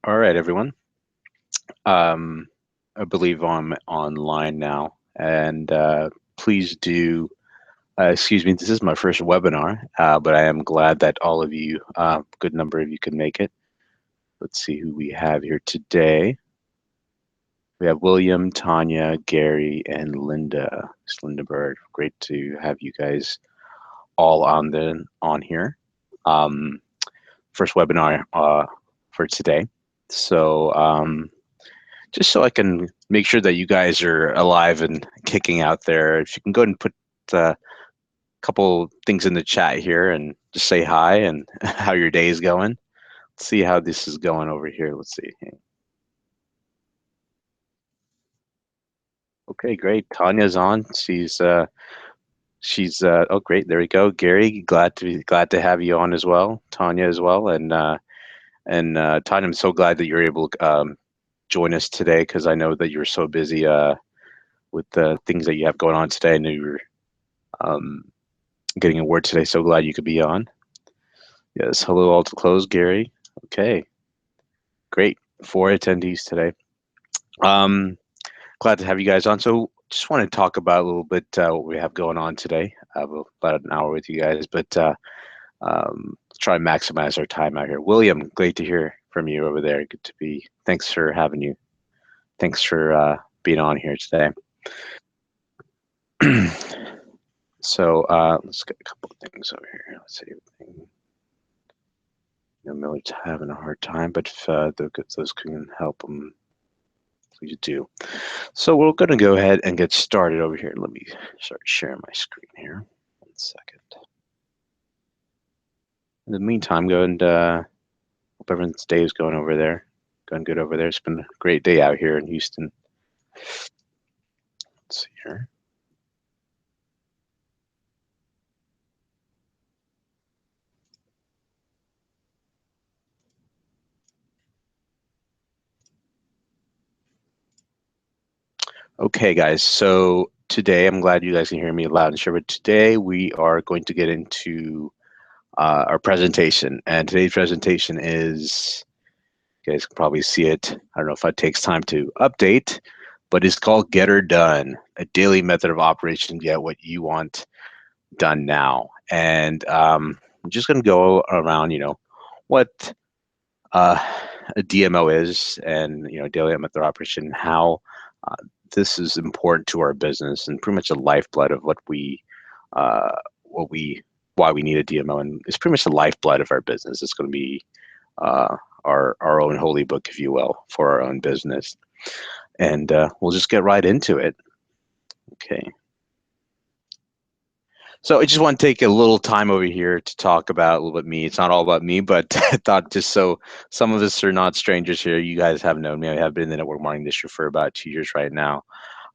All right, everyone. Um, I believe I'm online now, and please do. Excuse me. This is my first webinar, but I am glad that all of you, good number of you, can make it. Let's see who we have here today. We have William, Tanya, Gary, and Linda. It's Linda Bird. Great to have you guys all on here. Um, First webinar for today. So. Just so I can make sure that you guys are alive and kicking out there, if you can go ahead and put a couple things in the chat here and just say hi and how your day is going. Let's see how this is going over here. Let's see. Okay, great. Tanya's on. She's oh great. There we go. Gary, glad to have you on as well. Tanya as well, and Tanya, I'm so glad that you're able to join us today because I know that you're so busy with the things that you have going on today. I know you're um, getting a word today. So glad you could be on. Yes, hello all to close, Gary. Okay, great. Four attendees today. Um, Glad to have you guys on. So just want to talk about a little bit what we have going on today. I have about an hour with you guys, but let's try and maximize our time out here. William, great to hear from you over there. Good to be. Thanks for having you. Thanks for being on here today. So let's get a couple of things over here. Let's see. Miller's having a hard time, but if those can help them, please do. So we're going to go ahead and get started over here. Let me start sharing my screen here. 1 second. In the meantime, go and hope everyone's day is going over there. Going good over there. It's been a great day out here in Houston. Let's see here. Okay, guys. So today, I'm glad you guys can hear me loud and sure. But today we are going to get into our presentation, and today's presentation is, you guys can probably see it. I don't know if it takes time to update, but it's called Get Her Done, a daily method of operation to get what you want done now. And I'm just going to go around, what uh, a DMO is, and daily method of operation, how uh, this is important to our business, and pretty much the lifeblood of uh, what we why we need a DMO, and it's pretty much the lifeblood of our business. It's going to be uh, our own holy book, if you will, for our own business. And we'll just get right into it. Okay. So I just want to take a little time over here to talk about a little bit me. It's not all about me, but I thought just so some of us are not strangers here. You guys have known me. I have been in the network marketing industry for about 2 years right now.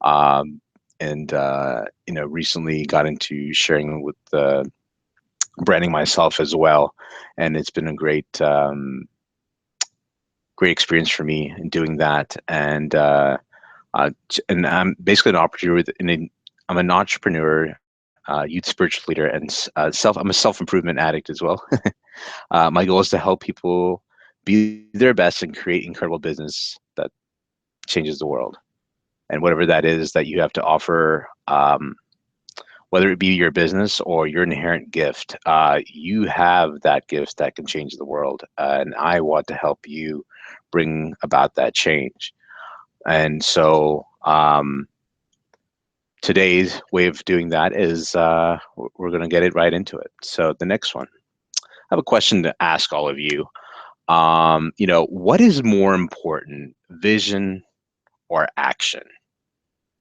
Um, and recently got into sharing with branding myself as well. And it's been a great experience for me in doing that. And I'm basically an opportunity I'm an entrepreneur, youth spiritual leader, and I'm a self-improvement addict as well. My goal is to help people be their best and create incredible business that changes the world. And whatever that is that you have to offer, whether it be your business or your inherent gift, you have that gift that can change the world. And I want to help you bring about that change. And so today's way of doing that is we're going to get it right into it. So the next one, I have a question to ask all of you. What is more important, vision or action?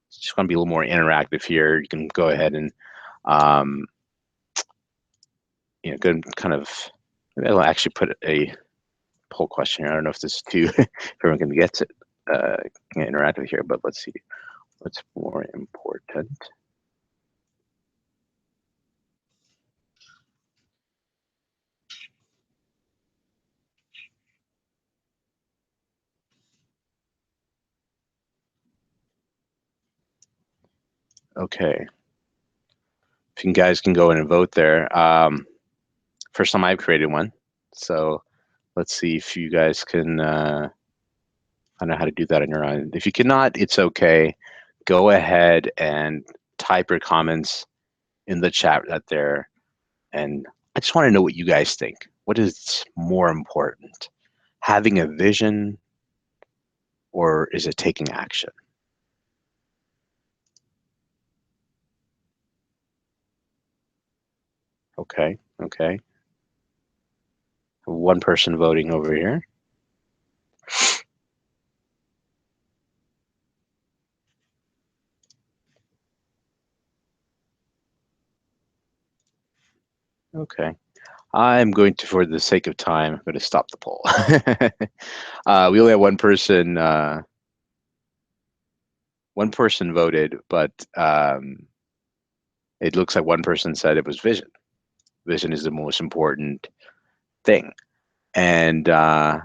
It's just going to be a little more interactive here. You can go ahead and um, go and kind of, maybe I'll actually put a poll question here. I don't know if this is too, if everyone can get it, interactive here, but let's see what's more important. Okay, if you guys can go in and vote there. First time I've created one, so let's see if you guys can I know how to do that on your own. If you cannot, it's okay. Go ahead and type your comments in the chat right there. And I just want to know what you guys think. What is more important? Having a vision, or is it taking action? Okay, okay. One person voting over here. Okay. I'm going to, for the sake of time, I'm going to stop the poll. We only have one person voted, but it looks like one person said it was vision. Vision is the most important thing. And I'm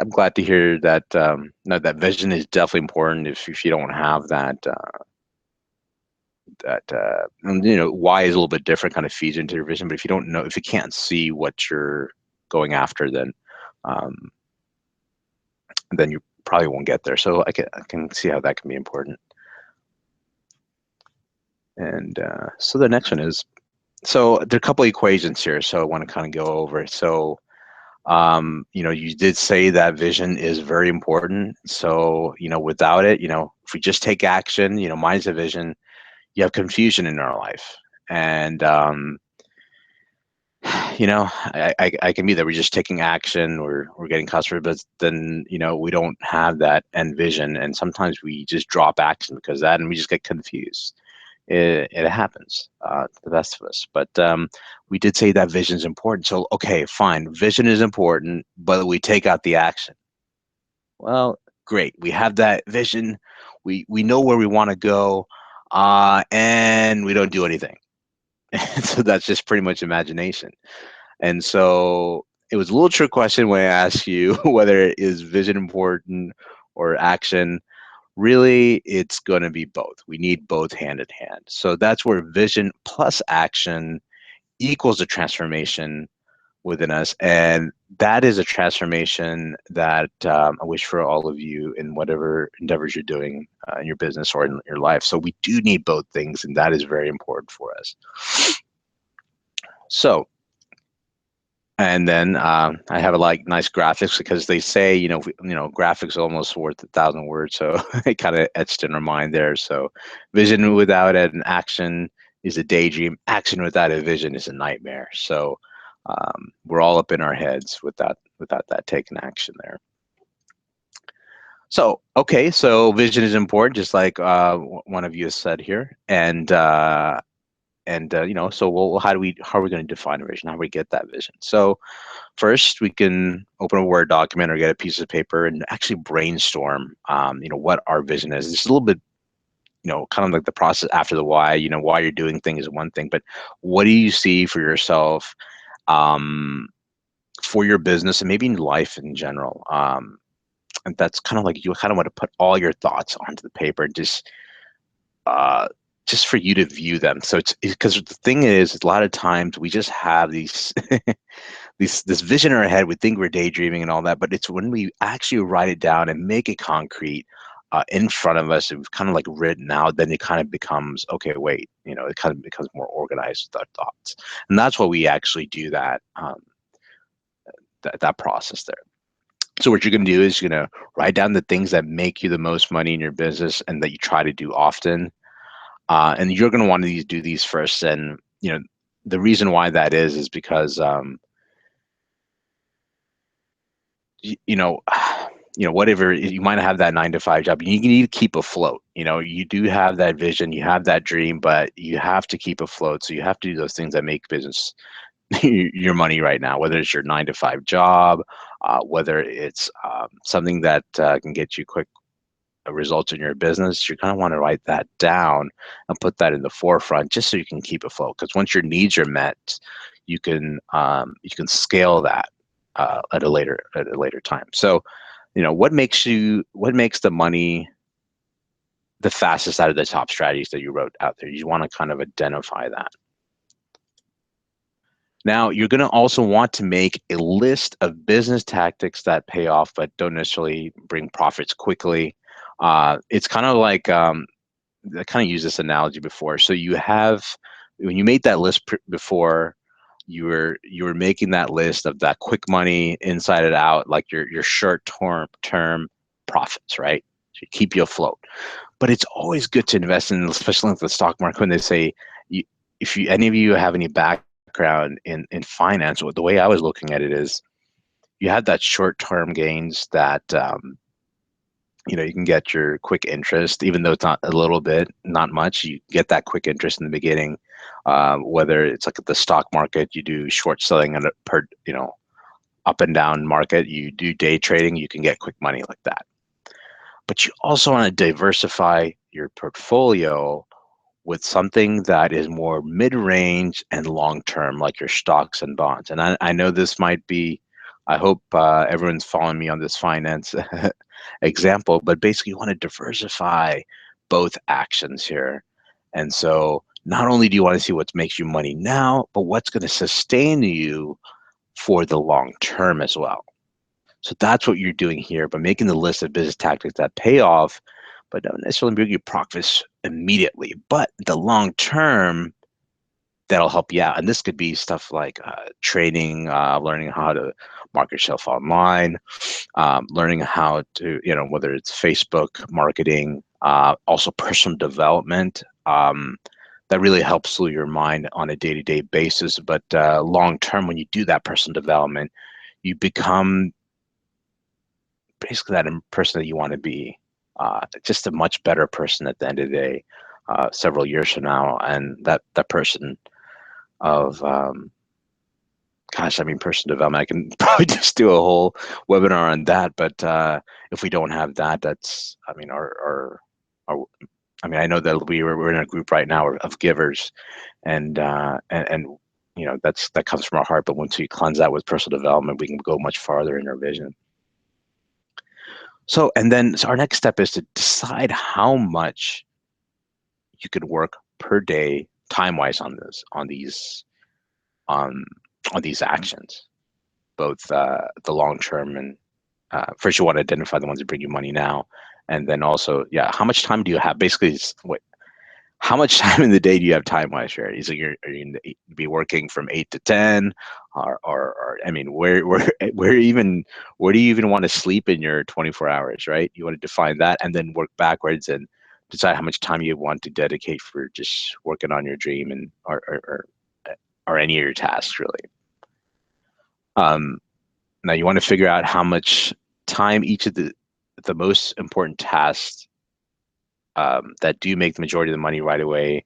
glad to hear that. No, that vision is definitely important. If you don't have that, and, why is a little bit different, kind of feeds into your vision. But if you don't know, if you can't see what you're going after, um, then you probably won't get there. So I can see how that can be important. And so the next one is, so there are a couple of equations here. So I want to kind of go over it. So you did say that vision is very important. So, without it, if we just take action, mine's a vision, you have confusion in our life. And, I can be that we're just taking action, we're getting customers, but then, we don't have that end vision. And sometimes we just drop action because of that, and we just get confused. It happens to the best of us. But we did say that vision is important. So, okay, fine. Vision is important, but we take out the action. Well, great. We have that vision. We know where we want to go, and we don't do anything. So that's just pretty much imagination. And so it was a little trick question when I asked you whether is vision important or action. Really, it's going to be both. We need both hand in hand. So that's where vision plus action equals a transformation within us. And that is a transformation that I wish for all of you in whatever endeavors you're doing in your business or in your life. So we do need both things, and that is very important for us. So, and then I have nice graphics because they say, graphics are almost worth 1,000 words. So it kind of etched in our mind there. So vision without an action is a daydream. Action without a vision is a nightmare. So we're all up in our heads without that taking action there. So, okay, so vision is important, just like one of you has said here. So how are we going to define a vision? How do we get that vision? So first, we can open a Word document or get a piece of paper and actually brainstorm, what our vision is. It's a little bit, kind of like the process after the why. Why you're doing things is one thing, but what do you see for yourself, for your business, and maybe in life in general? And that's kind of like you kind of want to put all your thoughts onto the paper, uh, just for you to view them. So it's because the thing is, a lot of times we just have these this vision in our head. We think we're daydreaming and all that, but it's when we actually write it down and make it concrete in front of us, and we've kind of like written out, then it kind of becomes, okay, wait, it kind of becomes more organized with our thoughts. And that's why we actually do that process there. So what you're going to do is you're going to write down the things that make you the most money in your business and that you try to do often. And you're going to want to do these first. And, the reason why that is because, whatever, you might have that 9 to 5 job, you need to keep afloat. You do have that vision, you have that dream, but you have to keep afloat. So you have to do those things that make business your money right now, whether it's your 9 to 5 job, whether it's something that can get you quick results in your business. You kind of want to write that down and put that in the forefront just so you can keep afloat. Because once your needs are met, you can scale that at a later time. So, what makes the money the fastest out of the top strategies that you wrote out there? You want to kind of identify that. Now, you're going to also want to make a list of business tactics that pay off but don't necessarily bring profits quickly. It's kind of like I kind of used this analogy before. So you have when you made that list before, you were making that list of that quick money inside and out, like your short term profits, right? To keep you afloat. But it's always good to invest in, especially in the stock market, when they say, you, if you any of you have any background in finance, the way I was looking at it is, you have that short term gains that you can get your quick interest, even though it's not a little bit, not much. You get that quick interest in the beginning. Whether it's like the stock market, you do short selling on a per, up and down market, you do day trading, you can get quick money like that. But you also want to diversify your portfolio with something that is more mid-range and long-term, like your stocks and bonds. And I know this might be, I hope everyone's following me on this finance example, but basically you want to diversify both actions here. And so not only do you want to see what makes you money now, but what's going to sustain you for the long term as well. So that's what you're doing here by making the list of business tactics that pay off, but don't necessarily bring you profits immediately. But the long term, that'll help you out. And this could be stuff like training, learning how to market yourself online, learning how to, whether it's Facebook marketing, also personal development. That really helps your mind on a day-to-day basis. But long term, when you do that personal development, you become basically that person that you want to be, just a much better person at the end of the day, several years from now. And that person of, gosh, I mean, personal development, I can probably just do a whole webinar on that. But if we don't have that, that's, I mean, our I mean, I know that we're in a group right now of givers, and that comes from our heart. But once we cleanse that with personal development, we can go much farther in our vision. So our next step is to decide how much you could work per day, time-wise, um, on these actions, both the long term and first you want to identify the ones that bring you money now, and then also, yeah, how much time do you have? Basically, how much time in the day do you have time-wise, here? Is it are you going to be working from 8 to 10, or I mean, where do you even want to sleep in your 24 hours, right? You want to define that and then work backwards and decide how much time you want to dedicate for just working on your dream and or any of your tasks, really. Now you want to figure out how much time each of the most important tasks that do make the majority of the money right away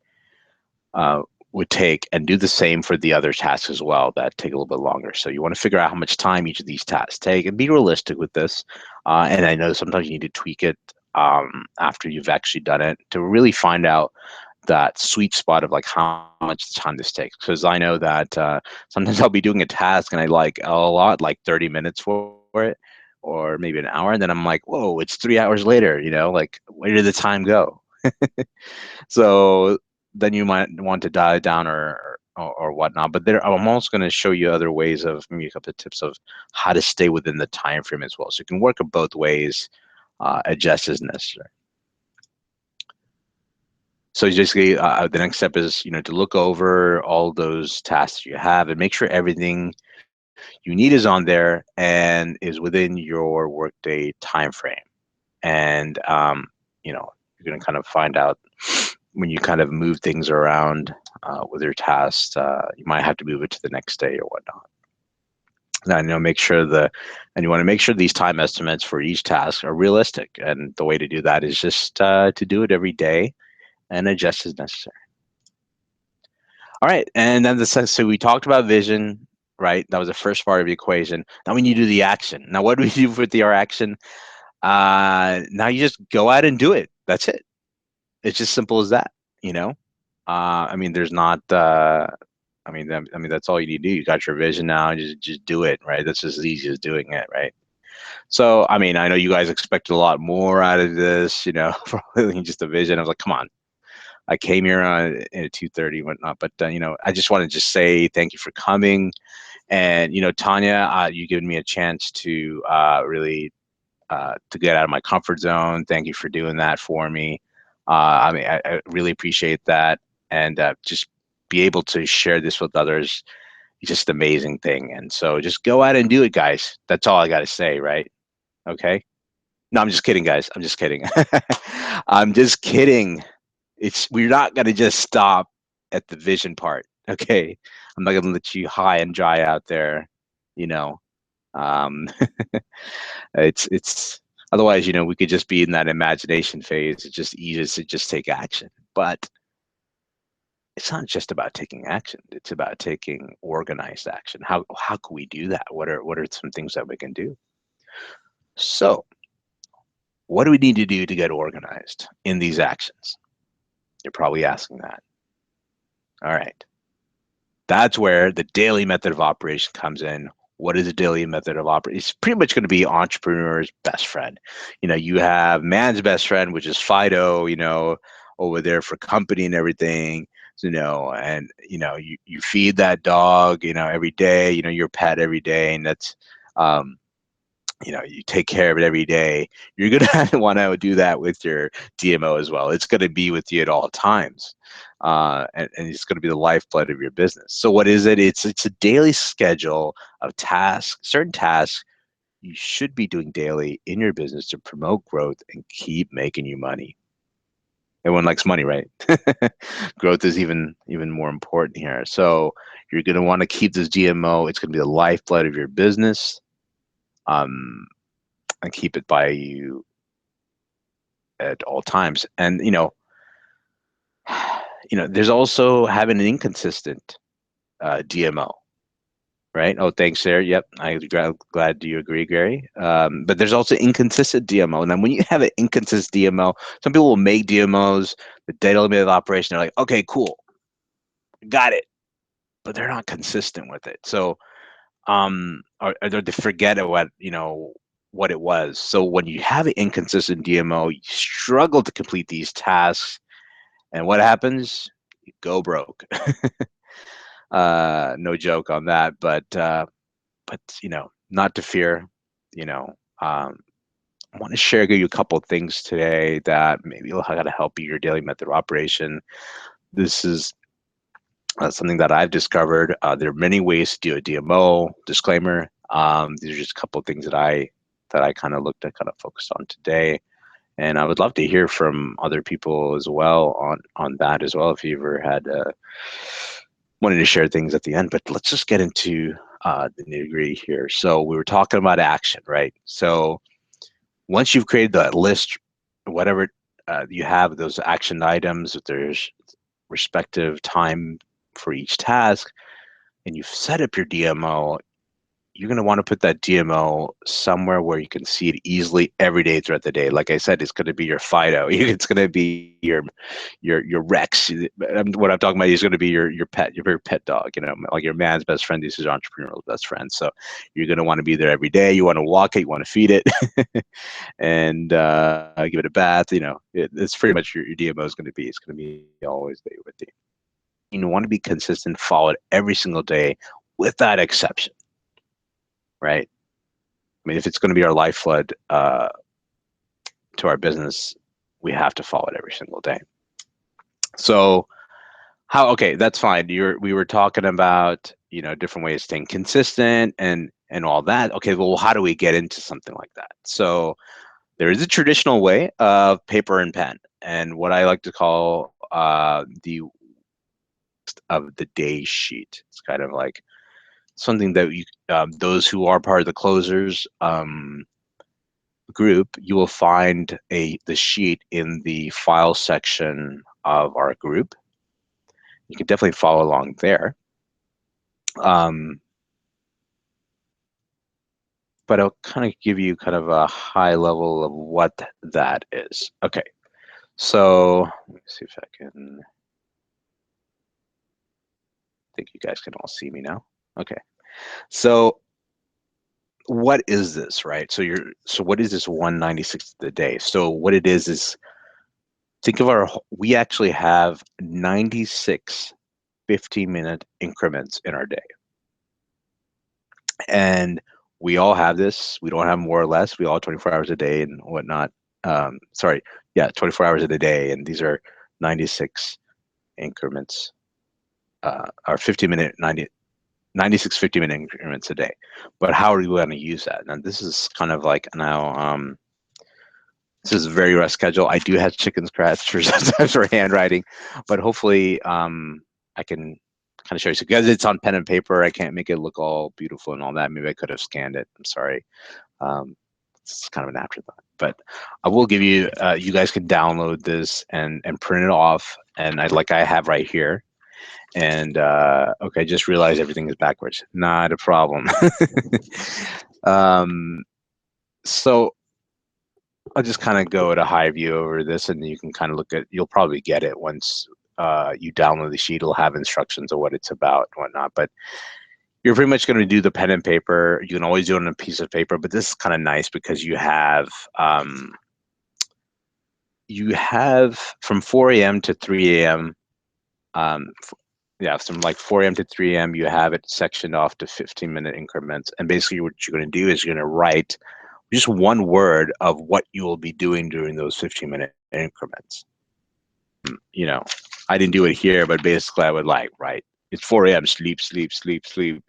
would take, and do the same for the other tasks as well that take a little bit longer. So you want to figure out how much time each of these tasks take and be realistic with this. And I know sometimes you need to tweak it after you've actually done it to really find out that sweet spot of like how much time this takes. Because I know that sometimes I'll be doing a task and I like a lot, like 30 minutes for it, or maybe an hour. And then I'm like, whoa, it's 3 hours later, like where did the time go? So then you might want to dial it down or whatnot. But I'm also going to show you other ways of, maybe a couple of tips of how to stay within the time frame as well. So you can work it both ways, adjust as necessary. So basically, the next step is, to look over all those tasks you have and make sure everything you need is on there and is within your workday time frame. And you're going to kind of find out when you kind of move things around with your tasks, you might have to move it to the next day or whatnot. Now, make sure and you want to make sure these time estimates for each task are realistic. And the way to do that is just to do it every day and adjust as necessary. All right, and then so we talked about vision, right? That was the first part of the equation. Now we need to do the action. Now, what do we do with our action? Now you just go out and do it. That's it. It's just simple as that. I mean, there's not. I mean, that's all you need to do. You got your vision now. Just do it, right? That's just as easy as doing it, right? So, I mean, I know you guys expected a lot more out of this, probably than just a vision. I was like, come on. I came here at 2:30 and whatnot, but I just want to just say thank you for coming. And Tanya, you given me a chance to really to get out of my comfort zone. Thank you for doing that for me. I mean, I really appreciate that, and just be able to share this with others. It's just an amazing thing. And so just go out and do it, guys. That's all I got to say, right? Okay. No, I'm just kidding, guys. I'm just kidding. I'm just kidding. We're not gonna just stop at the vision part. Okay. I'm not gonna let you high and dry out there, you know. Um it's otherwise, we could just be in that imagination phase. It's just easier to just take action. But it's not just about taking action. It's about taking organized action. How can we do that? What are some things that we can do? So what do we need to do to get organized in these actions? You're probably asking that. All right. That's where the daily method of operation comes in. What is a daily method of operation? It's pretty much going to be entrepreneur's best friend. You have man's best friend, which is Fido, over there for company and everything, and you feed that dog, every day, your pet every day, and that's um you take care of it every day. You're going to want to do that with your DMO as well. It's going to be with you at all times. And it's going to be the lifeblood of your business. So what is it? It's a daily schedule of tasks, certain tasks you should be doing daily in your business to promote growth and keep making you money. Everyone likes money, right? Growth is even more important here. So you're going to want to keep this DMO. It's going to be the lifeblood of your business. And keep it by you at all times. And there's also having an inconsistent DMO, right? Oh, thanks, there. Yep, glad do you agree, Gary? But there's also inconsistent DMO. And then when you have an inconsistent DMO, some people will make DMOs, the data limited operation. They're like, okay, cool, got it, but they're not consistent with it. So or they forget what it was. So when you have an inconsistent DMO, you struggle to complete these tasks, and what happens? You go broke. No joke on that, but not to fear. You know, um, I want to share with you a couple of things today that maybe will kind of help you your daily method of operation. This is something that I've discovered. There are many ways to do a DMO. Disclaimer: these are just a couple of things that I kind of looked at, kind of focused on today, and I would love to hear from other people as well on that as well. If you ever had wanted to share things at the end, but let's just get into the nitty gritty here. So we were talking about action, right? So once you've created that list, whatever you have, those action items, if there's respective time for each task, and you've set up your DMO, you're going to want to put that DMO somewhere where you can see it easily every day throughout the day. Like I said, it's going to be your Fido. It's going to be your Rex. What I'm talking about is going to be your pet, your very pet dog. Like your man's best friend. This is your entrepreneurial best friend. So you're going to want to be there every day. You want to walk it. You want to feed it, and give it a bath. It's pretty much your DMO is going to be. It's going to be always there with you. You want to be consistent, follow it every single day, without exception. Right? I mean, if it's going to be our lifeblood to our business, we have to follow it every single day. So okay, that's fine. We were talking about, different ways of staying consistent and all that. Okay, well, how do we get into something like that? So there is a traditional way of paper and pen, and what I like to call the of the day sheet. It's kind of like something that those who are part of the closers group, you will find the sheet in the file section of our group. You can definitely follow along there. But I'll kind of give you kind of a high level of what that is. Okay, so let me see if I can. I think you guys can all see me now. Okay, so what is this, right? So what is this 196th of the day? So what it is think of we actually have 96 15-minute increments in our day. And we all have this. We don't have more or less. We all have 24 hours a day and whatnot. Sorry, yeah, 24 hours in a day. And these are 96 increments, or 50-minute, 96 50-minute increments a day. But how are we going to use that? Now, this is kind of like now, this is a very rough schedule. I do have chicken scratchers sometimes for handwriting, but hopefully I can kind of show you. So because it's on pen and paper, I can't make it look all beautiful and all that. Maybe I could have scanned it. I'm sorry. It's kind of an afterthought, but I will give you. You guys can download this and print it off, and I have right here. And okay, just realized everything is backwards. Not a problem. um, so I'll just kind of go at a high view over this, and you can kind of look at. You'll probably get it once you download the sheet. It'll have instructions of what it's about and whatnot. But you're pretty much going to do the pen and paper. You can always do it on a piece of paper, but this is kind of nice because you have from 4 a.m. to 3 a.m. Yeah, from like 4 a.m. to 3 a.m. You have it sectioned off to 15-minute increments, and basically what you're going to do is you're going to write just one word of what you will be doing during those 15-minute increments. You know, I didn't do it here, but basically I would write, it's 4 a.m. sleep, sleep, sleep, sleep.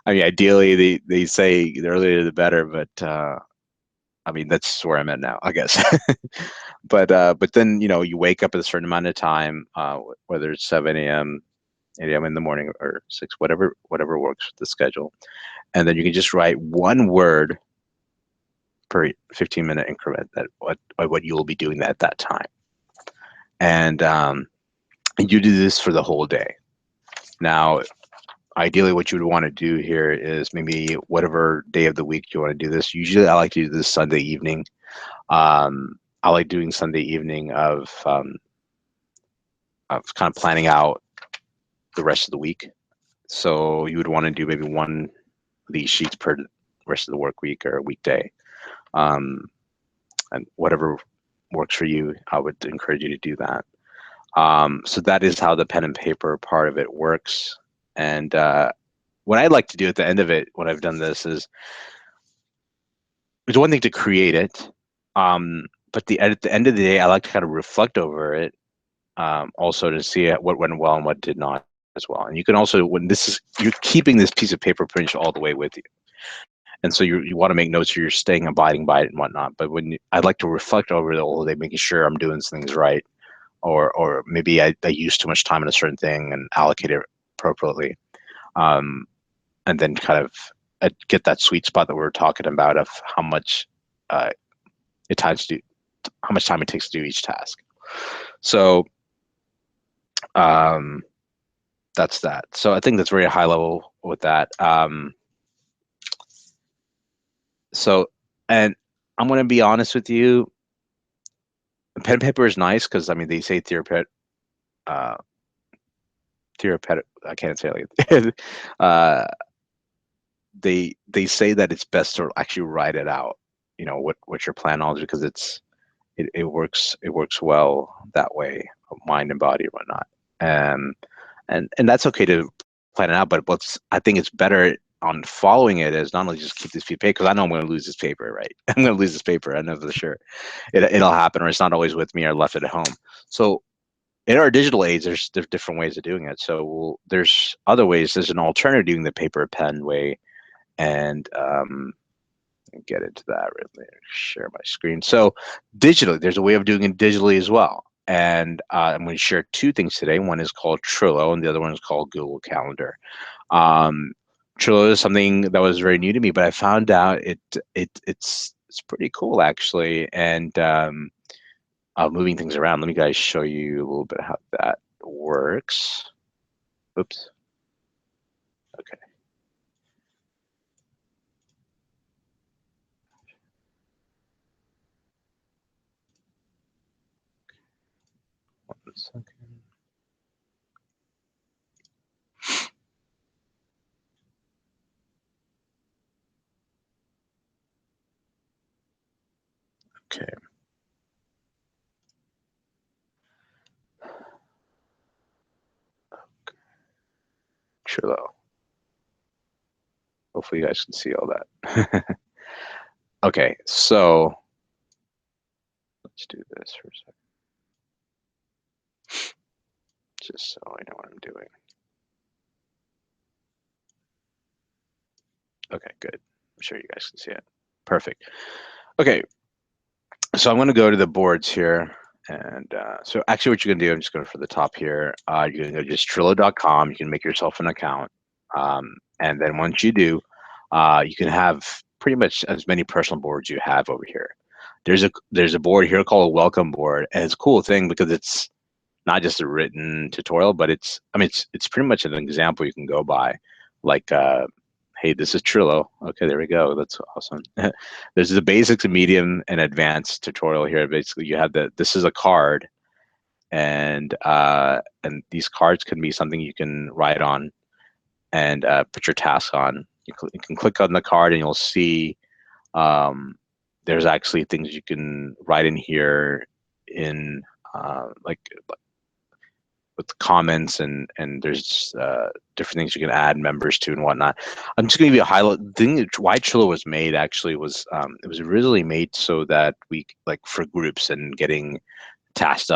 I mean, ideally they say the earlier the better, but I mean that's where I'm at now, I guess. But then you wake up at a certain amount of time, whether it's 7 a.m., 8 a.m. in the morning or 6, whatever works with the schedule, and then you can just write one word per 15-minute increment that what you will be doing at that time, and you do this for the whole day. Now, ideally, what you would want to do here is maybe whatever day of the week you want to do this. Usually, I like to do this Sunday evening. I like doing Sunday evening of kind of planning out the rest of the week. So you would want to do maybe one of these sheets per rest of the work week or weekday, and whatever works for you, I would encourage you to do that. So that is how the pen and paper part of it works. And what I like to do at the end of it, when I've done this, is it's one thing to create it, but at the end of the day, I like to kind of reflect over it, also to see what went well and what did not as well. And you can also, you're keeping this piece of paper pretty much all the way with you. And so you want to make notes, so you're staying abiding by it and whatnot. But I'd like to reflect over the whole day, making sure I'm doing things right, or maybe I used too much time on a certain thing and allocate it appropriately, and then kind of get that sweet spot that we were talking about of how much it takes to how much time it takes to do each task. So that's that. So I think that's very high level with that. So, and I'm going to be honest with you, pen and paper is nice because I mean they say uh, I can't say it. They say that it's best to actually write it out. What your plan is, because it works well that way, mind and body and whatnot. And that's okay to plan it out, but I think it's better on following it is not only just keep this piece of paper, because I know I'm going to lose this paper, right? I'm going to lose this paper. I know for sure it'll happen, or it's not always with me, or left it at home. So in our digital age, there's different ways of doing it. So there's other ways. There's an alternative doing the paper pen way, and get into that. Really, share my screen. So digitally, there's a way of doing it digitally as well. And I'm going to share two things today. One is called Trello, and the other one is called Google Calendar. Trello is something that was very new to me, but I found out it's pretty cool actually. And moving things around. Let me guys show you a little bit how that works. Oops. Okay. One second. Okay. Trello. Hopefully you guys can see all that. Okay, so let's do this for a second, just so I know what I'm doing. Okay, good. I'm sure you guys can see it. Perfect. Okay, so I'm going to go to the boards here. And so actually what you're going to do, I'm just going for the top here. You're going to go to just Trello.com. You can make yourself an account. And then once you do, you can have pretty much as many personal boards you have over here. There's a board here called a welcome board. And it's a cool thing because it's not just a written tutorial, but it's pretty much an example you can go by. Like, hey, this is Trello. Okay, there we go. That's awesome. There's the basics, medium, and advanced tutorial here. Basically, you have this is a card, and these cards can be something you can write on and put your task on. You can click on the card and you'll see there's actually things you can write in here in like with comments and there's different things you can add members to and whatnot. I'm just going to give you a highlight. The thing why Trello was made actually was it was originally made so that we like for groups and getting tasks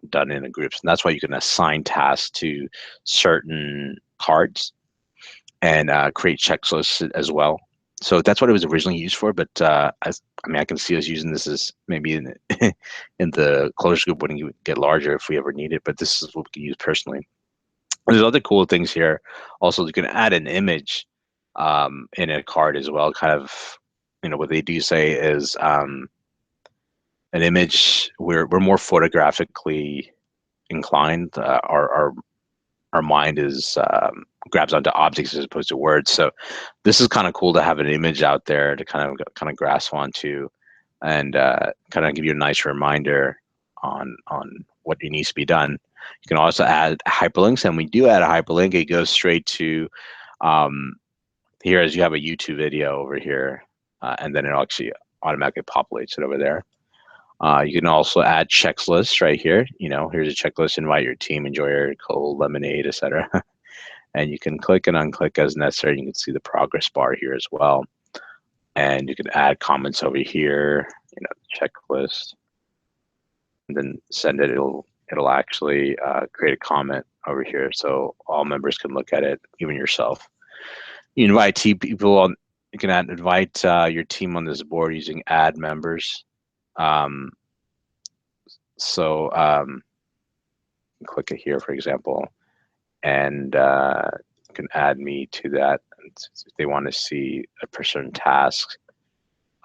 done in a groups, and that's why you can assign tasks to certain cards and create checklists as well. So that's what it was originally used for. But I can see us using this as maybe in in the closure group when you get larger if we ever need it. But this is what we can use personally. There's other cool things here. Also, you can add an image in a card as well. Kind of, what they do say is an image. We're more photographically inclined. Our mind is grabs onto objects as opposed to words. So this is kind of cool to have an image out there to kind of grasp onto, and kind of give you a nice reminder on what needs to be done. You can also add hyperlinks, and we do add a hyperlink. It goes straight to here as you have a YouTube video over here, and then it actually automatically populates it over there. You can also add checklists right here. Here's a checklist, invite your team, enjoy your cold lemonade, etc. And you can click and unclick as necessary. You can see the progress bar here as well. And you can add comments over here, checklist, and then send it. It'll actually create a comment over here so all members can look at it, even yourself. You invite people on. You can invite your team on this board using add members. So click it here, for example, and you can add me to that. And if they want to see a certain task,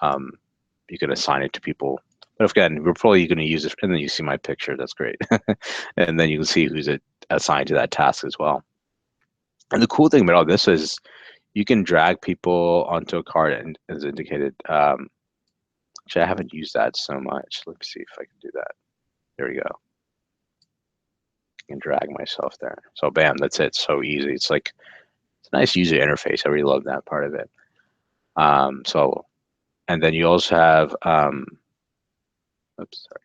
you can assign it to people. But again, we're probably going to use it, and then you see my picture. That's great. And then you can see who's assigned to that task as well. And the cool thing about all this is you can drag people onto a card, and as indicated, actually I haven't used that so much. Let me see if I can do that. There we go. I can drag myself there. So bam, that's it. So easy. It's a nice user interface. I really love that part of it. And then you also have, oops, sorry.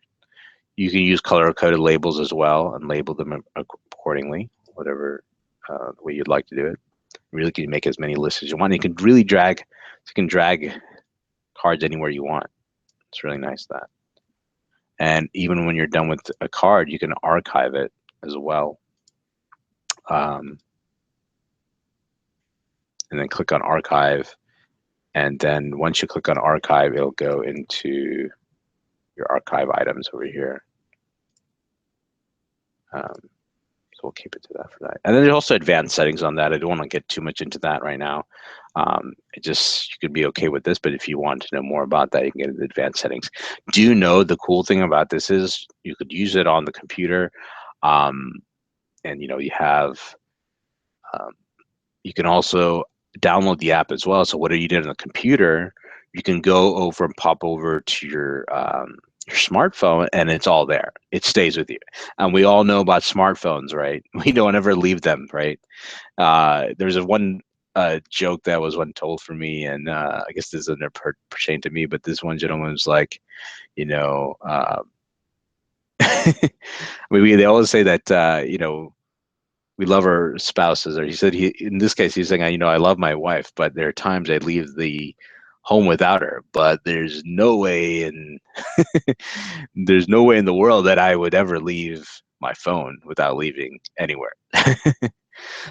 You can use color-coded labels as well and label them accordingly, whatever way you'd like to do it. You really can make as many lists as you want. You can really drag cards anywhere you want. It's really nice that. And even when you're done with a card, you can archive it as well. And then click on archive. And then once you click on archive, it'll go into your archive items over here. So we'll keep it to that for that. And then there's also advanced settings on that. I don't want to get too much into that right now. You could be okay with this, but if you want to know more about that, you can get into the advanced settings. Do you know the cool thing about this is you could use it on the computer, and you have you can also download the app as well. So whatever you did on the computer, you can go over and pop over to your smartphone, and it's all there. It stays with you. And we all know about smartphones, right? We don't ever leave them, right? There's one joke that was one told for me, and I guess this doesn't pertain to me, but this one gentleman was like, maybe they always say that, we love our spouses, or he said in this case he's saying, I love my wife, but there are times I leave the home without her, but there's no way in the world that I would ever leave my phone without leaving anywhere.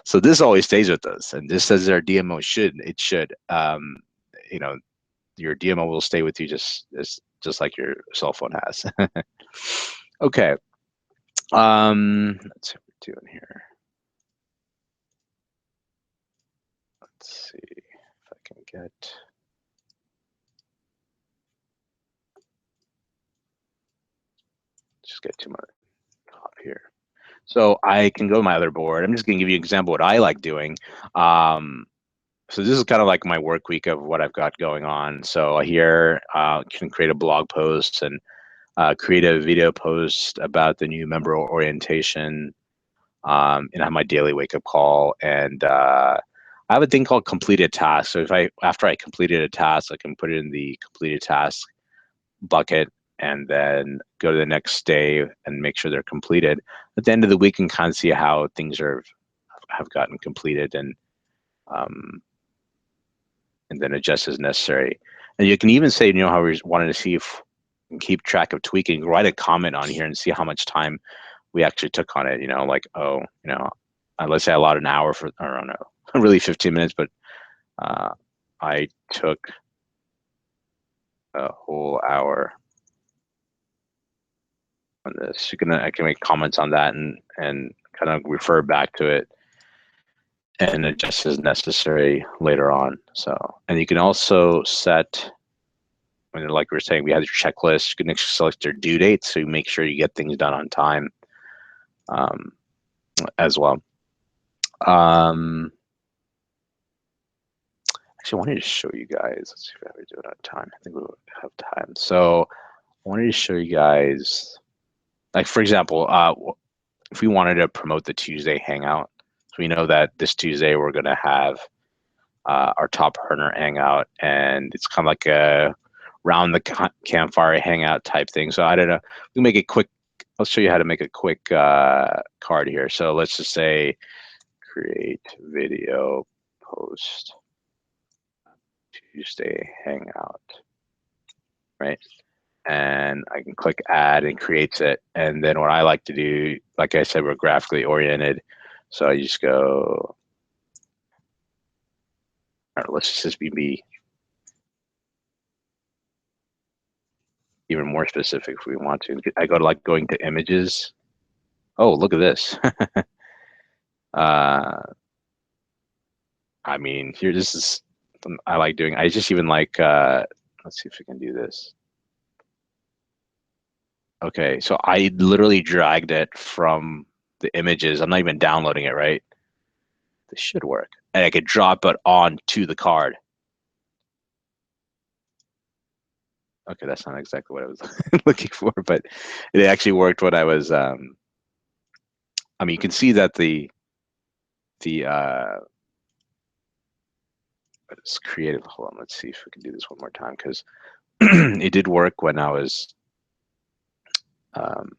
So this always stays with us, and just as our DMO should. You know, your DMO will stay with you just like your cell phone has. Okay. Let's see what we're doing here. Let's see if I can get to my top here. So I can go to my other board. I'm just going to give you an example of what I like doing. So this is kind of like my work week of what I've got going on. So here can create a blog post and create a video post about the new member orientation, and have my daily wake up call. And I have a thing called completed task. So after I completed a task, I can put it in the completed task bucket and then go to the next day and make sure they're completed. At the end of the week, and kind of see how things have gotten completed, um, and then adjust as necessary. And you can even say, how we wanted to see if and keep track of tweaking, write a comment on here and see how much time we actually took on it. Like, let's say I allowed an hour for, I don't know, really 15 minutes, but I took a whole hour on this. I can make comments on that and kind of refer back to it and adjust as necessary later on. So, and you can also set, like we were saying, we have your checklist. You can select your due dates, so you make sure you get things done on time, as well. Actually, I wanted to show you guys. Let's see if we do it on time. I think we'll have time. So I wanted to show you guys, like, for example, if we wanted to promote the Tuesday hangout, so we know that this Tuesday we're going to have our top earner hangout, and it's kind of like a round the campfire hangout type thing. So I don't know. We can make a quick. I'll show you how to make a quick card here. So let's just say create video post Tuesday hangout, right? And I can click add and creates it. And then what I like to do, like I said, we're graphically oriented. So I just go, all right, let's just be even more specific if we want to. I go to like going to images. Oh, look at this. I mean, here, this is, I like doing, I just even like, let's see if we can do this. Okay, so I literally dragged it from the images. I'm not even downloading it, right? This should work. And I could drop it onto the card. Okay, that's not exactly what I was looking for, but it actually worked when I was, I mean, you can see that the it's creative. Hold on, let's see if we can do this one more time, because it did work when I was um,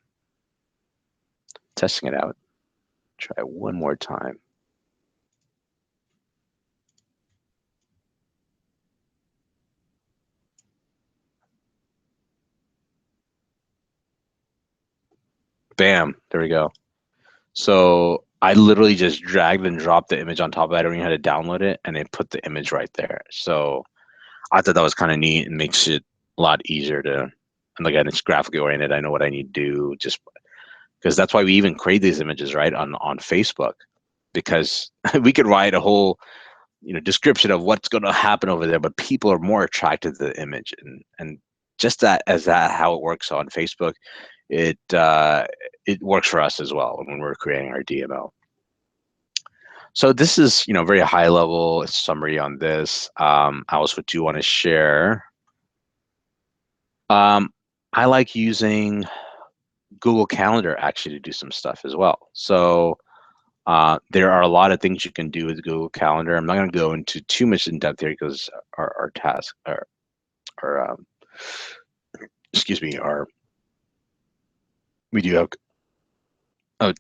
testing it out. Try it one more time. Bam, there we go. So I literally just dragged and dropped the image on top of it. I don't even have to download it, and it put the image right there. So I thought that was kind of neat and makes it a lot easier to, and again, it's graphically oriented. I know what I need to do, just because that's why we even create these images, right, on Facebook, because we could write a whole description of what's going to happen over there, but people are more attracted to the image, and just that how it works on Facebook, it works for us as well when we're creating our DMO. So this is very high level summary on this. I also do want to share. I like using Google Calendar actually to do some stuff as well. So there are a lot of things you can do with Google Calendar. I'm not going to go into too much in depth here because our task, our excuse me, we do have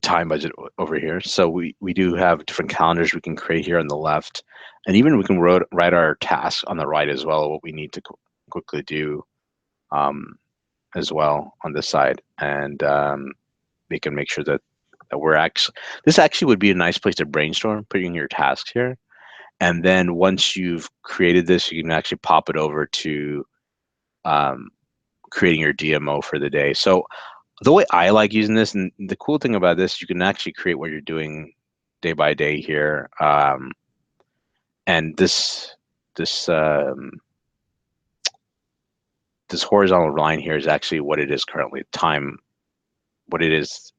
time budget over here. So we do have different calendars we can create here on the left, and even we can write our tasks on the right as well, what we need to quickly do um, as well on this side, and we can make sure that we're actually, this actually would be a nice place to brainstorm, putting your tasks here. And then once you've created this, you can actually pop it over to um, creating your DMO for the day. So the way I like using this, and the cool thing about this, you can actually create what you're doing day by day here. And this this horizontal line here is actually what it is currently, time, what it is,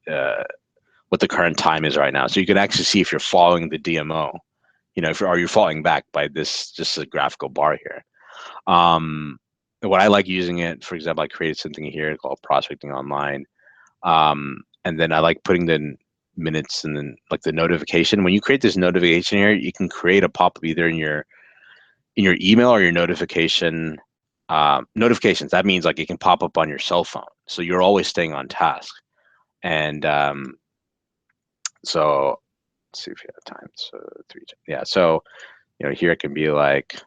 what the current time is right now. So you can actually see if you're following the DMO, if you're, are you falling back by this, just a graphical bar here. What I like using it, for example, I created something here called Prospecting Online. And then I like putting the minutes and then like the notification. When you create this notification here, you can create a pop-up either in your email or your notification notifications. That means like it can pop up on your cell phone. So you're always staying on task. And so let's see if you have time. So yeah. So here it can be like,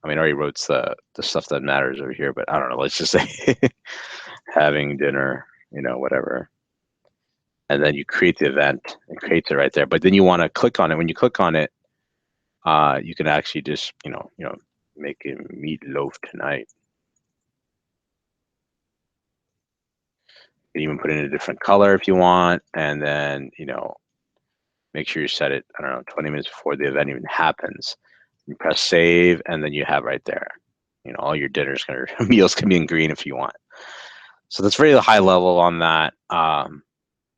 I mean, I already wrote the stuff that matters over here, but I don't know. Let's just say having dinner, whatever. And then you create the event. It creates it right there. But then you want to click on it. When you click on it, you can actually just make a meatloaf tonight. You can even put it in a different color if you want, and then make sure you set it, I don't know, 20 minutes before the event even happens. You press save, and then you have right there, all your dinners or meals can be in green if you want. So that's very high level on that.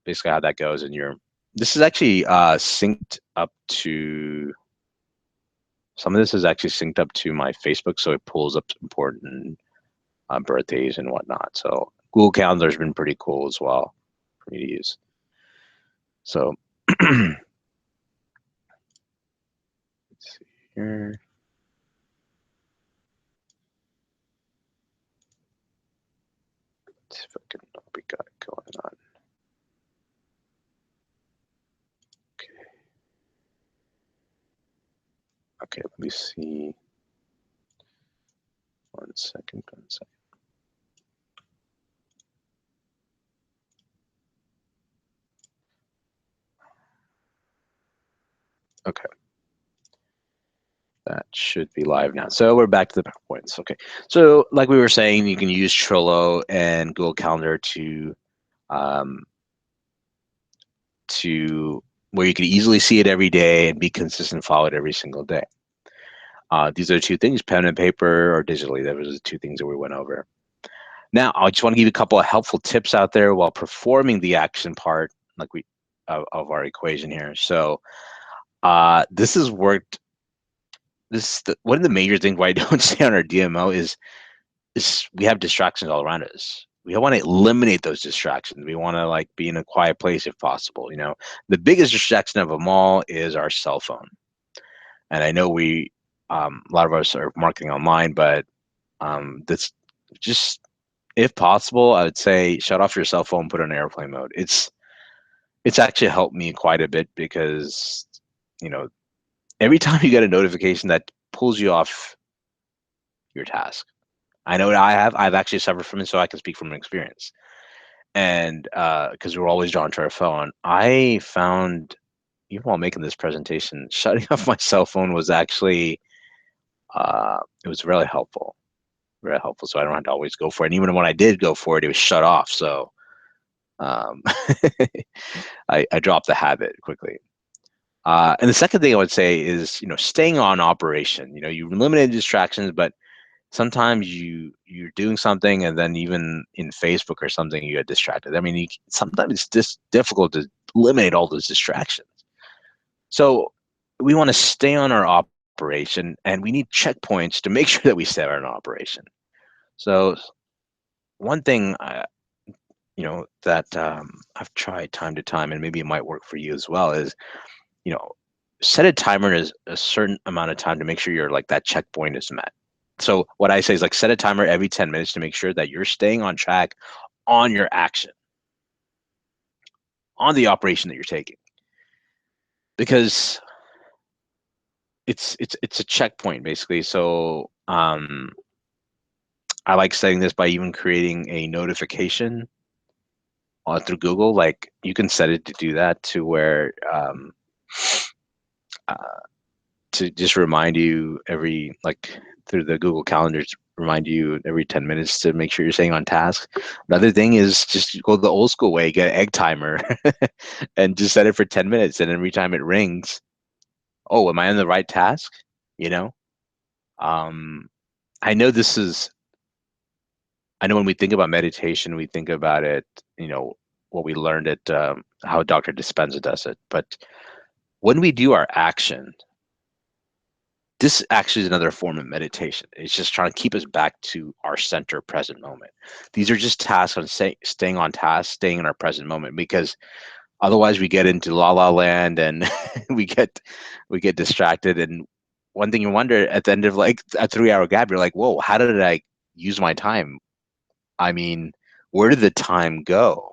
Basically how that goes. And this is actually synced up to, some of this is actually synced up to my Facebook, so it pulls up important birthdays and whatnot. So Google Calendar has been pretty cool as well for me to use. So let's see here. Let's see if I can, we got it going on. Okay. Okay, let me see. One second. Okay. That should be live now. So we're back to the PowerPoints. Okay. So like we were saying, you can use Trello and Google Calendar to where you can easily see it every day and be consistent, follow it every single day. These are two things, pen and paper or digitally. That was the two things that we went over. Now, I just want to give you a couple of helpful tips out there while performing the action part of our equation here. So this has worked. One of the major things why I don't stay on our DMO is we have distractions all around us. We want to eliminate those distractions. We want to like be in a quiet place if possible. The biggest distraction of them all is our cell phone. And I know a lot of us are marketing online, but that's just, if possible, I would say shut off your cell phone, put it on airplane mode. It's actually helped me quite a bit because, every time you get a notification that pulls you off your task. I know I've actually suffered from it, so I can speak from experience. And because we're always drawn to our phone, I found, even while making this presentation, shutting off my cell phone was actually, it was really helpful. Very helpful, so I don't have to always go for it. And even when I did go for it, it was shut off. So I dropped the habit quickly. And the second thing I would say is, staying on operation. You eliminate distractions, but sometimes you're doing something, and then even in Facebook or something, you get distracted. I mean, sometimes it's just difficult to eliminate all those distractions. So we want to stay on our operation, and we need checkpoints to make sure that we stay on our operation. So one thing that I've tried time to time, and maybe it might work for you as well, is set a timer as a certain amount of time to make sure that checkpoint is met. So what I say is set a timer every 10 minutes to make sure that you're staying on track on your action. on the operation that you're taking, because it's a checkpoint basically. So I like setting this by even creating a notification through Google. Like you can set it to do that to where uh, to just remind you every like through the Google calendars, remind you every 10 minutes to make sure you're staying on task. Another thing is just go the old school way, get an egg timer and just set it for 10 minutes. And every time it rings, oh, am I on the right task? You know, um, I know this is, I know when we think about meditation, we think about it, you know, what we learned at how Dr. Dispenza does it. But when we do our action, this actually is another form of meditation. It's just trying to keep us back to our center present moment. These are just tasks on staying on task, staying in our present moment, because otherwise we get into la la land and we get distracted. And one thing you wonder at the end of like a 3 hour gap, you're like, whoa, how did I use my time? I mean, where did the time go?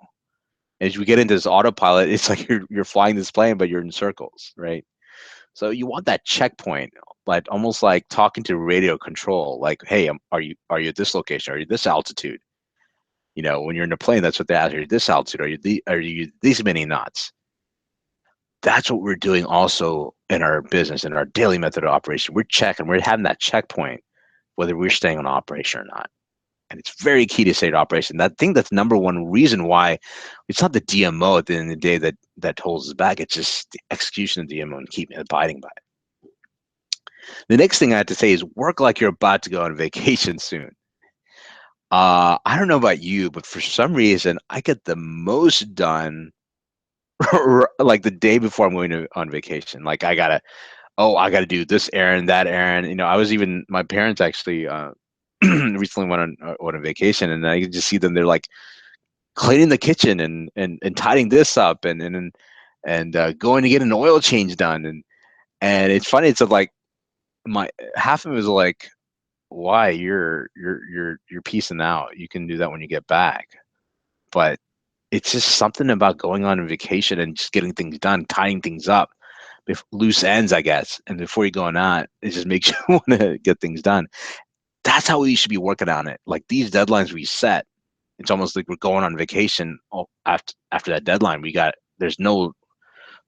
As we get into this autopilot, it's like you're flying this plane, but you're in circles, right? So you want that checkpoint, but almost like talking to radio control, like, hey, are you at this location? Are you this altitude? You know, when you're in a plane, that's what they ask. Are you this altitude? Are you these many knots? That's what we're doing also in our business, in our daily method of operation. We're checking, we're having that checkpoint, whether we're staying on operation or not. And it's very key to state operation. That thing that's number one reason why it's not the DMO at the end of the day that holds us back. It's just the execution of the DMO and keeping abiding by it. The next thing I have to say is work like you're about to go on vacation soon. I don't know about you, but for some reason, I get the most done like the day before I'm going on vacation. Like I gotta do this errand, that errand. You know, I was even my parents actually recently went on a vacation, and I could just see them. They're like cleaning the kitchen and tidying this up and going to get an oil change done. And it's funny. It's like my half of it was like, why you're piecing out. You can do that when you get back. But it's just something about going on a vacation and just getting things done, tying things up, loose ends, I guess. And before you go on that, it just makes you want to get things done. That's how we should be working on it. Like these deadlines we set, it's almost like we're going on vacation. Oh, after that deadline, there's no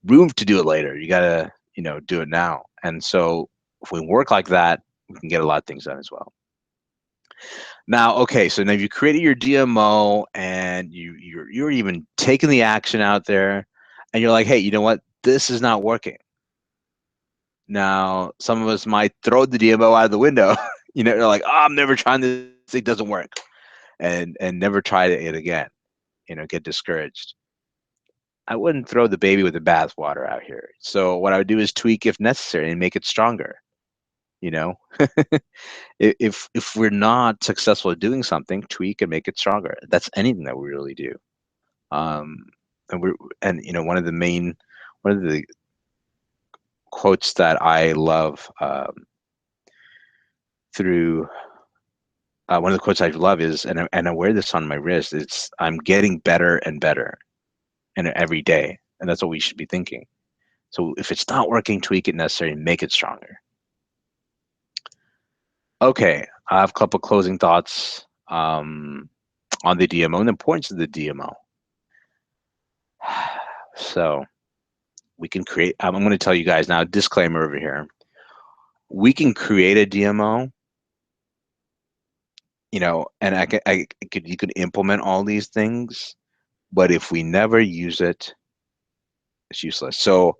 room to do it later. You gotta do it now. And so if we work like that, we can get a lot of things done as well. Now, okay, so now you created your DMO and you're even taking the action out there, and you're like, hey, you know what? This is not working. Now, some of us might throw the DMO out of the window. They're like, oh, I'm never trying this. It doesn't work, and never try it again. Get discouraged. I wouldn't throw the baby with the bathwater out here. So what I would do is tweak if necessary and make it stronger. You know, if we're not successful at doing something, tweak and make it stronger. That's anything that we really do. Um, and one of the quotes that I love through one of the quotes I love is, and I wear this on my wrist. It's I'm getting better and better, and every day, and that's what we should be thinking. So if it's not working, tweak it necessary, make it stronger. Okay, I have a couple closing thoughts on the DMO and the importance of the DMO. So we can create, I'm going to tell you guys now, disclaimer over here. We can create a DMO, and you can implement all these things, but if we never use it, it's useless. So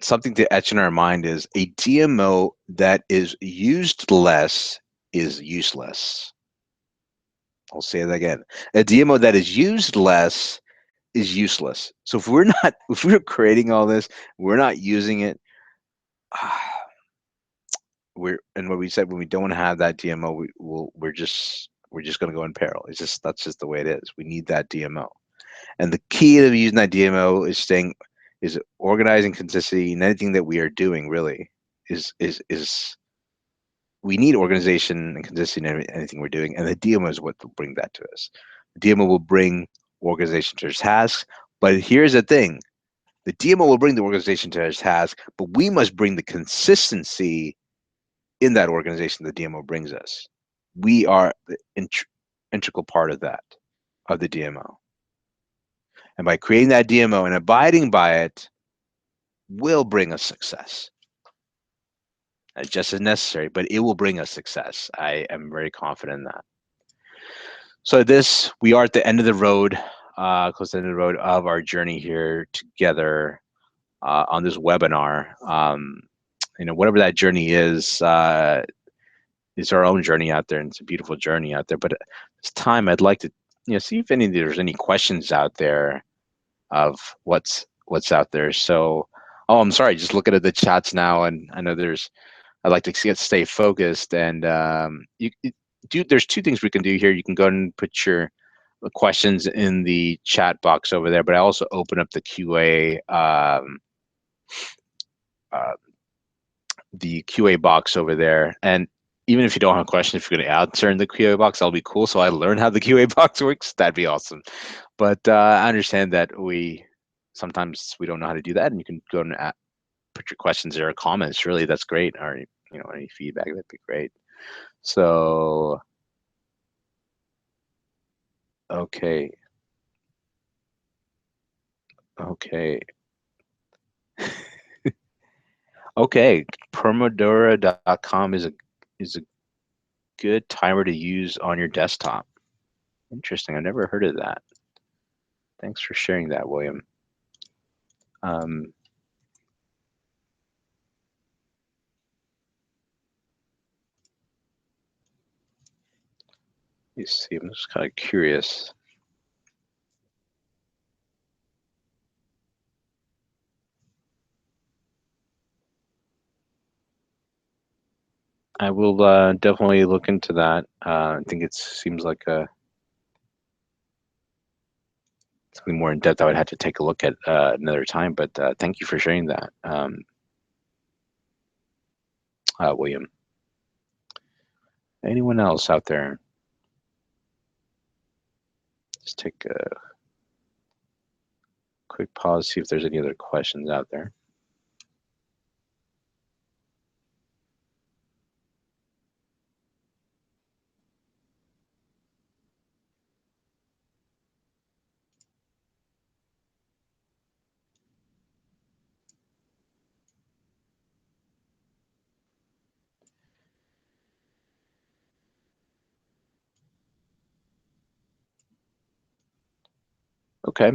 something to etch in our mind is a DMO that is used less is useless. I'll say that again. A DMO that is used less is useless. So if we're creating all this, we're not using it. And what we said, when we don't have that DMO, we're just going to go in peril. That's just the way it is. We need that DMO, and the key to using that DMO is organizing consistency. And anything that we are doing really is we need organization and consistency in anything we're doing, and the DMO is what will bring that to us. The DMO will bring organization to our tasks, But here's the thing. The DMO will bring the organization to its task, but we must bring the consistency in that organization the DMO brings us. We are the integral part of that, of the DMO. And by creating that DMO and abiding by it will bring us success. It's just as necessary, but it will bring us success. I am very confident in that. So we are at the end of the road, close to the end of the road of our journey here together on this webinar. Whatever that journey is our own journey out there, and it's a beautiful journey out there. But at this time, I'd like to, see if there's any questions out there of what's out there. So, oh, I'm sorry, just looking at the chats now, and I know I'd like to stay focused, and there's two things we can do here. You can go and put your questions in the chat box over there, but I also open up the QA box over there. And even if you don't have a question, if you're going to answer in the QA box, that'll be cool. So I learn how the QA box works. That'd be awesome. But I understand that sometimes we don't know how to do that, and you can go and put your questions there or comments. Really, that's great. Or any feedback, that'd be great. So, okay. Okay, Pomodoro.com is a good timer to use on your desktop. Interesting. I've never heard of that. Thanks for sharing that, William. Let me see. I'm just kind of curious. I will definitely look into that. I think it seems like something more in depth. I would have to take a look at another time. But thank you for sharing that, William. Anyone else out there? Just take a quick pause, see if there's any other questions out there. Okay.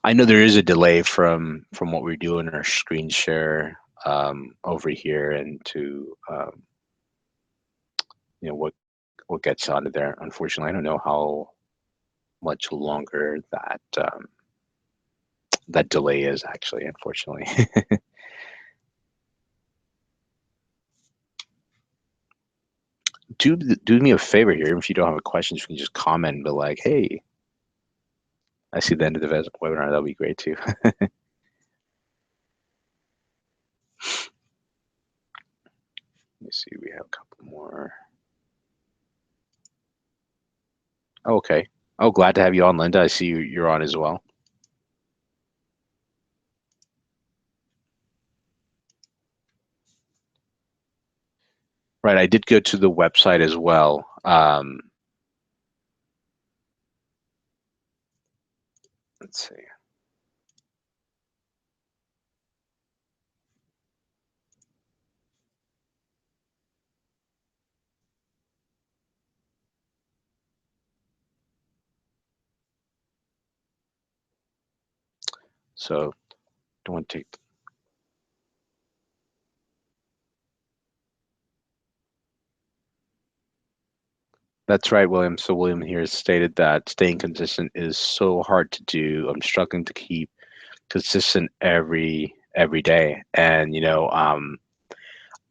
I know there is a delay from what we do in our screen share over here and to what gets onto there. Unfortunately, I don't know how much longer that delay is actually. Unfortunately, do me a favor here. If you don't have a question, you can just comment and be like, "Hey, I see the end of the webinar." That'll be great too. Let me see. We have a couple more. Oh, okay. Oh, glad to have you on, Linda. I see you're on as well. Right. I did go to the website as well. Let's see. So don't want to take. That's right, William. So William here has stated that staying consistent is so hard to do. I'm struggling to keep consistent every day. And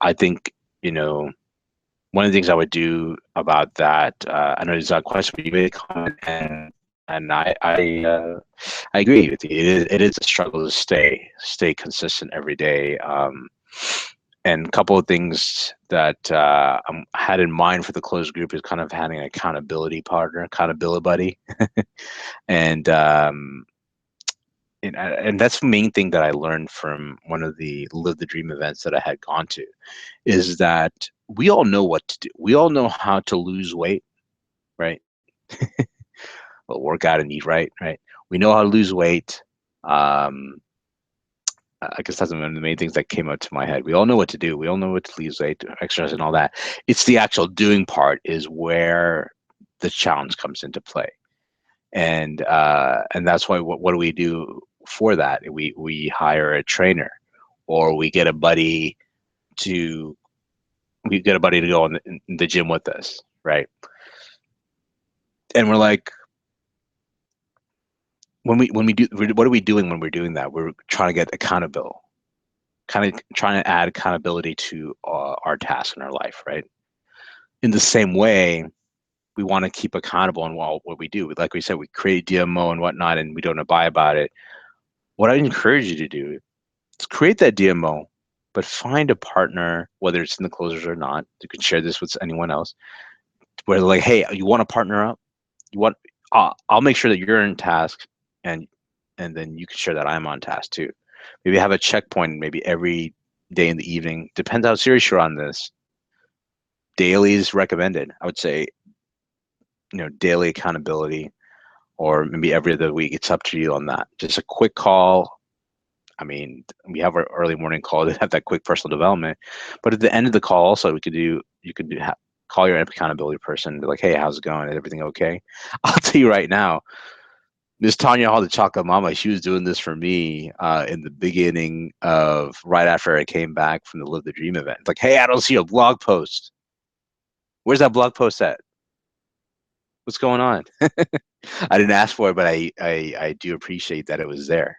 I think one of the things I would do about that. I know there's a question, but you made a comment, and I agree with you. It is a struggle to stay consistent every day. And a couple of things that I had in mind for the closed group is kind of having an accountability partner, accountability buddy, and and that's the main thing that I learned from one of the Live the Dream events that I had gone to, is that we all know what to do. We all know how to lose weight, right? Well, work out and eat right. We know how to lose weight. Um, I guess that's one of the main things that came up to my head. We all know what to do. We all know what to lose weight, to exercise, and all that. It's the actual doing part is where the challenge comes into play, and that's why what do we do for that? We hire a trainer, or to we get a buddy to go in the gym with us, right? And we're like, when we do, what are we doing when we're doing that? We're trying to get accountable, kind of trying to add accountability to our task in our life, right? In the same way, we want to keep accountable on what we do. Like we said, we create DMO and whatnot, and we don't abide about it. What I encourage you to do is create that DMO, but find a partner, whether it's in the closers or not. You can share this with anyone else. Where they're like, hey, you want to partner up? You want? I'll make sure that you're in task, and and then you can share that I'm on task too. Maybe have a checkpoint, maybe every day in the evening. Depends how serious you're on this. Daily is recommended. I would say, daily accountability, or maybe every other week. It's up to you on that. Just a quick call. I mean, we have our early morning call to have that quick personal development, but at the end of the call, also you could call your accountability person and be like, "Hey, how's it going? Is everything okay?" I'll tell you right now, Miss Tanya Hall, the Chocolate Mama, she was doing this for me in the beginning of right after I came back from the Live the Dream event. It's like, "Hey, I don't see a blog post. Where's that blog post at? What's going on?" I didn't ask for it, but I do appreciate that it was there.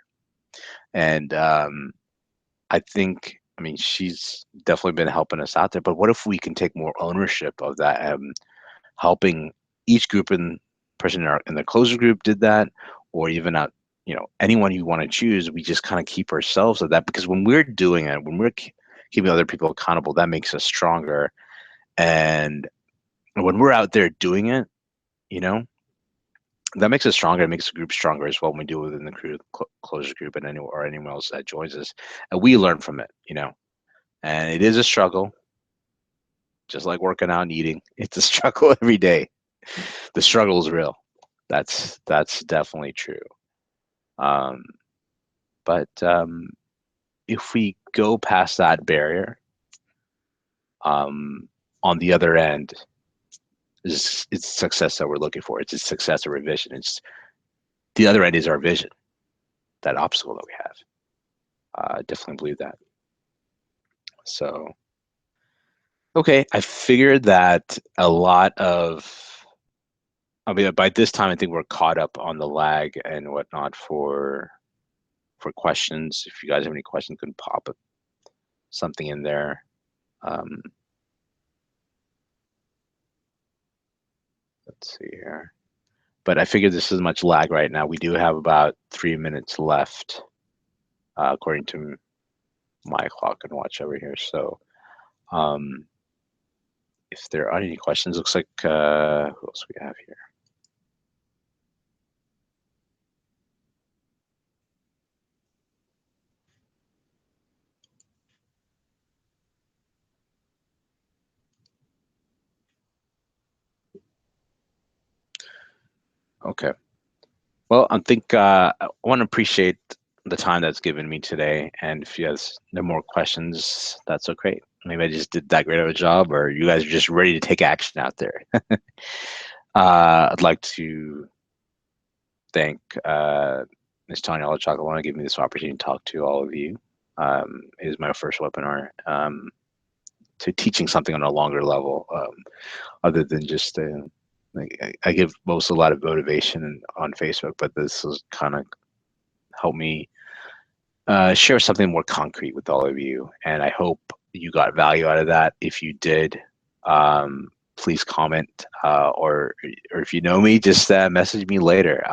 And I think, I mean, she's definitely been helping us out there. But what if we can take more ownership of that, helping each group in person in the closer group did that, or even out, anyone you want to choose. We just kind of keep ourselves at that, because when we're doing it, when we're keeping other people accountable, that makes us stronger. And when we're out there doing it, you know, that makes us stronger. It makes the group stronger as well when we do it within the closure group, and anyone else that joins us, and we learn from it. And it is a struggle, just like working out and eating. It's a struggle every day. The struggle is real. That's definitely true. Um, but if we go past that barrier, um, on the other end is it's success that we're looking for. It's a success of our vision. It's the other end is our vision, that obstacle that we have. I definitely believe that. So, okay, I figured that a lot of, I mean, by this time, I think we're caught up on the lag and whatnot for questions. If you guys have any questions, you can pop something in there. Um, let's see here. But I figured this is much lag right now. We do have about 3 minutes left, according to my clock and watch over here. So, um, if there are any questions, looks like who else we have here? Okay. Well, I think I want to appreciate the time that's given me today. And if you guys no more questions, that's okay. Maybe I just did that great of a job, or you guys are just ready to take action out there. I'd like to thank Ms. Tanya Olachak. I want to give me this opportunity to talk to all of you. It is my first webinar to teaching something on a longer level, other than just I give most a lot of motivation on Facebook, but this has kind of helped me share something more concrete with all of you. And I hope you got value out of that. If you did, please comment, or if you know me, just message me later.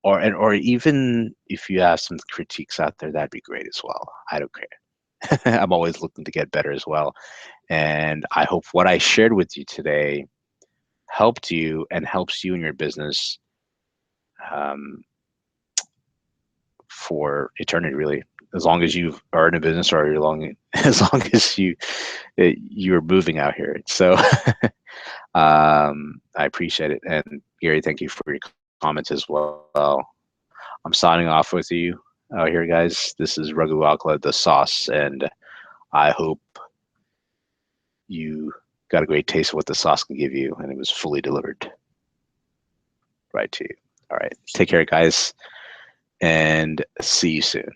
Or even if you have some critiques out there, that'd be great as well. I don't care. I'm always looking to get better as well. And I hope what I shared with you today helped you and helps you in your business, um, for eternity, really. As long as you are in a business, or as long as you're moving out here. So I appreciate it. And Gary, thank you for your comments as well. I'm signing off with you out here, guys. This is Ragu Akla, the sauce, and I hope you got a great taste of what the sauce can give you, and it was fully delivered right to you. All right, take care, guys, and see you soon.